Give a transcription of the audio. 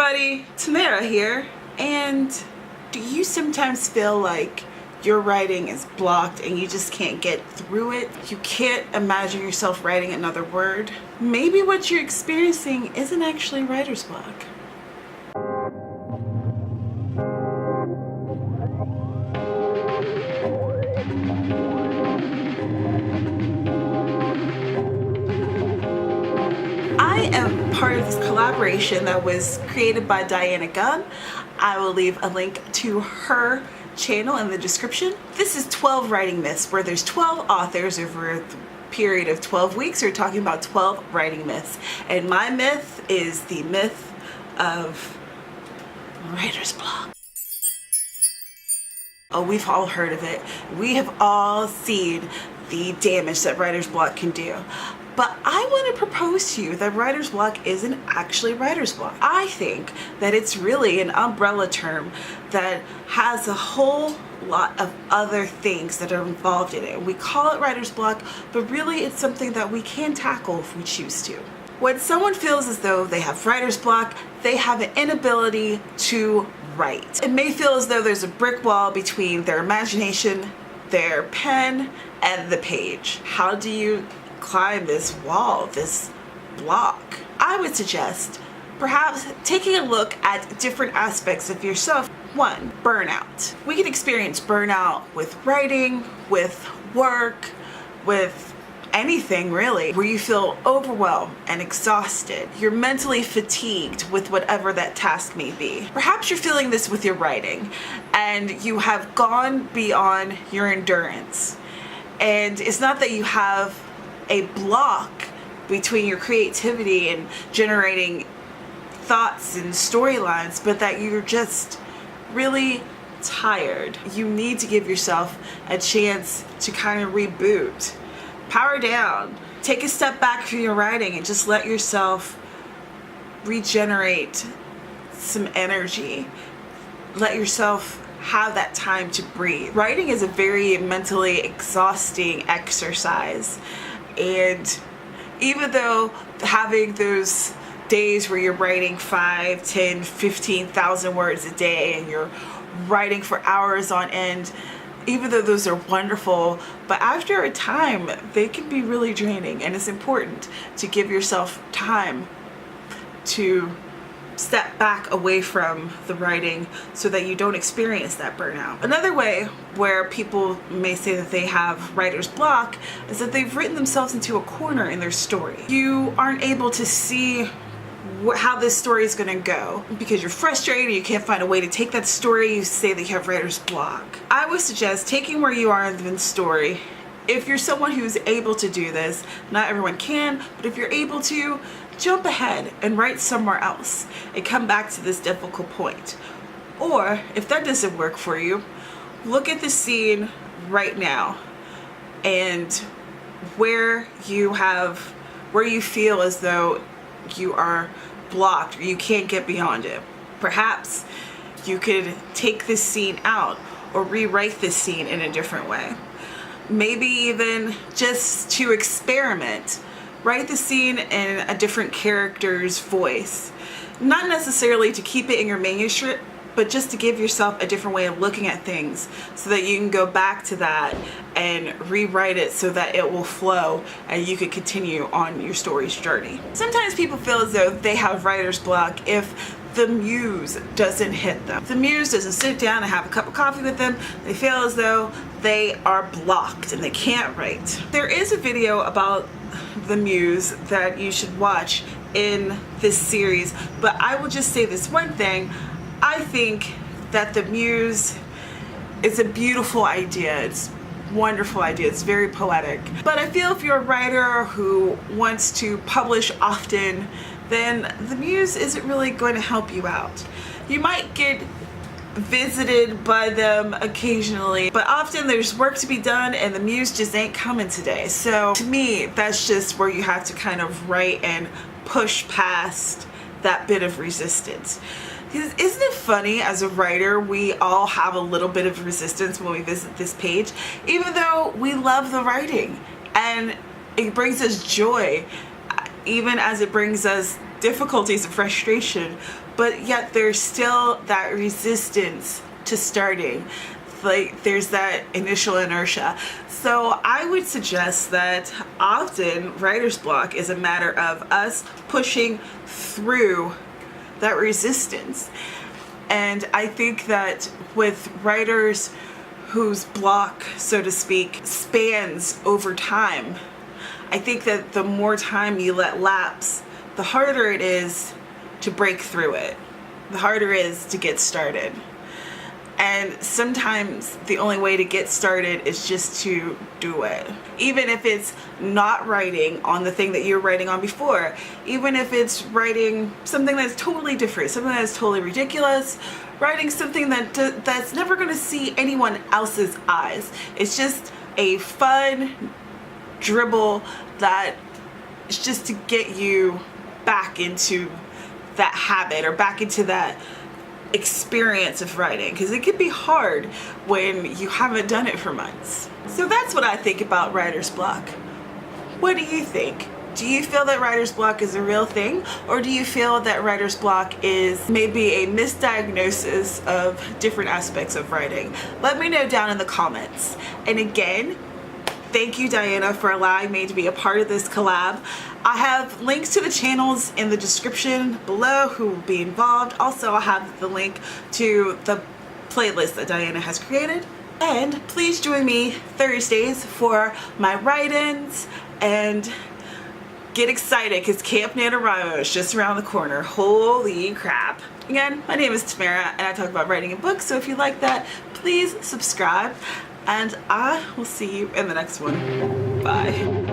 everybody, Tamara here, and do you sometimes feel like your writing is blocked and you just can't get through it? You can't imagine yourself writing another word? Maybe what you're experiencing isn't actually writer's block. I am part of this collaboration that was created by Dianna Gunn. I will leave a link to her channel in the description. This is 12 writing myths, where there's 12 authors over a period of 12 weeks. We're talking about 12 writing myths. And my myth is the myth of writer's block. Oh, we've all heard of it. We have all seen the damage that writer's block can do. But I want to propose to you that writer's block isn't actually writer's block. I think that it's really an umbrella term that has a whole lot of other things that are involved in it. We call it writer's block, but really it's something that we can tackle if we choose to. When someone feels as though they have writer's block, they have an inability to write. It may feel as though there's a brick wall between their imagination, their pen, and the page. How do you climb this wall, this block? I would suggest perhaps taking a look at different aspects of yourself. One, burnout. We can experience burnout with writing, with work, with anything really, where you feel overwhelmed and exhausted. You're mentally fatigued with whatever that task may be. Perhaps you're feeling this with your writing and you have gone beyond your endurance. And it's not that you have a block between your creativity and generating thoughts and storylines, but that you're just really tired. You need to give yourself a chance to kind of reboot. Power down. Take a step back from your writing and just let yourself regenerate some energy. Let yourself have that time to breathe. Writing is a very mentally exhausting exercise. And even though having those days where you're writing 5, 10, 15,000 words a day and you're writing for hours on end, even though those are wonderful, but after a time they can be really draining, and it's important to give yourself time to step back away from the writing so that you don't experience that burnout. Another way where people may say that they have writer's block is that they've written themselves into a corner in their story. You aren't able to see how this story is going to go because you're frustrated, you can't find a way to take that story. You say that you have writer's block. I would suggest taking where you are in the story. If you're someone who's able to do this, not everyone can, but if you're able to, jump ahead and write somewhere else and come back to this difficult point. Or if that doesn't work for you, look at the scene right now and where you feel as though you are blocked or you can't get beyond it. Perhaps you could take this scene out or rewrite this scene in a different way. Maybe even just to experiment. Write the scene in a different character's voice. Not necessarily to keep it in your manuscript, but just to give yourself a different way of looking at things so that you can go back to that and rewrite it so that it will flow and you can continue on your story's journey. Sometimes people feel as though they have writer's block if the muse doesn't hit them. The muse doesn't sit down and have a cup of coffee with them. They feel as though they are blocked and they can't write. There is a video about the muse that you should watch in this series, but I will just say this one thing. I think that the muse is a beautiful idea. It's a wonderful idea. It's very poetic. But I feel if you're a writer who wants to publish often, then the muse isn't really going to help you out. You might get visited by them occasionally, but often there's work to be done and the muse just ain't coming today. So to me, that's just where you have to kind of write and push past that bit of resistance. Because isn't it funny, as a writer, we all have a little bit of resistance when we visit this page, even though we love the writing and it brings us joy, even as it brings us difficulties and frustration, but yet there's still that resistance to starting. Like there's that initial inertia. So I would suggest that often writer's block is a matter of us pushing through that resistance. And I think that with writers whose block, so to speak, spans over time, I think that the more time you let lapse, the harder it is to break through it. The harder it is to get started. And sometimes the only way to get started is just to do it. Even if it's not writing on the thing that you're writing on before, even if it's writing something that's totally different, something that's totally ridiculous, writing something that's never going to see anyone else's eyes. It's just a fun dribble that is just to get you back into that habit or back into that experience of writing, because it can be hard when you haven't done it for months. So that's what I think about writer's block. What do you think? Do you feel that writer's block is a real thing, or do you feel that writer's block is maybe a misdiagnosis of different aspects of writing? Let me know down in the comments. And again, thank you, Dianna, for allowing me to be a part of this collab. I have links to the channels in the description below who will be involved. Also, I have the link to the playlist that Dianna has created. And please join me Thursdays for my write-ins and get excited because Camp NaNoWriMo is just around the corner. Holy crap. Again, my name is Tamara and I talk about writing and books, so if you like that, please subscribe and I will see you in the next one. Bye.